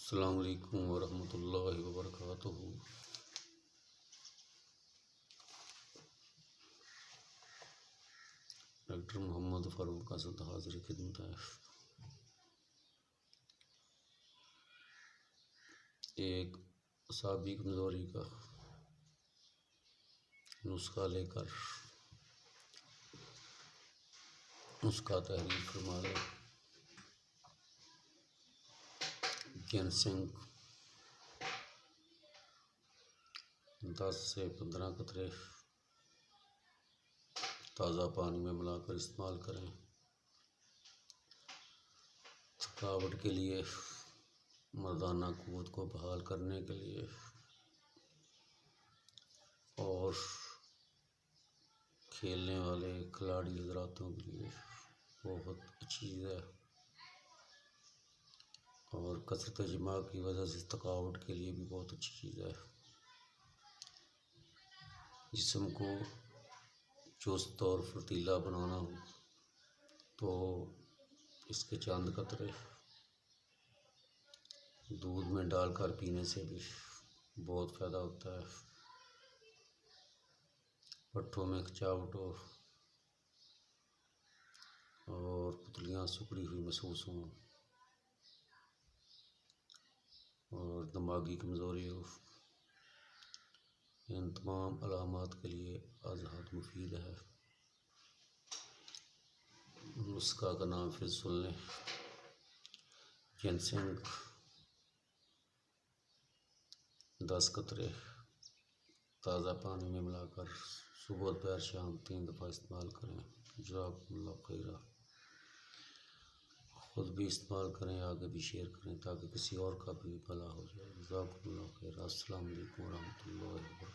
السلام علیکم ورحمۃ اللہ وبرکاتہ۔ ڈاکٹر محمد فاروق اسد حاضر خدمت ہے۔ ایک اعصابی کمزوری کا نسخہ لے کر نسخہ تحریر فرما رہے جنسنگ 10 سے 15 قطرے تازہ پانی میں ملا کر استعمال کریں۔ تھکاوٹ کے لیے، مردانہ قوت کو بحال کرنے کے لیے اور کھیلنے والے کھلاڑی حضراتوں کے لیے بہت اچھی چیز ہے، اور کثرت جماع کی وجہ سے تھکاوٹ کے لیے بھی بہت اچھی چیز ہے۔ جسم کو چست اور فرتیلا بنانا ہو تو اس کے چند قطرے دودھ میں ڈال کر پینے سے بھی بہت فائدہ ہوتا ہے۔ پٹھوں میں کھچاوٹ ہو اور پتلیاں سکڑی ہوئی محسوس ہوں اور دماغی کمزوری ہو، ان تمام علامات کے لیے آزاد مفید ہے۔ نسخہ کا نام پھر سن لیں، جنسنگ 10 قطرے تازہ پانی میں ملا کر صبح دوپہر شام 3 دفعہ استعمال کریں۔ جزاکم اللہ خیرا۔ خود بھی استعمال کریں، آگے بھی شیئر کریں تاکہ کسی اور کا بھی بھلا ہو جائے۔ جزاکم اللہ خیرا۔ السلام علیکم ورحمۃ اللہ وبرکاتہ۔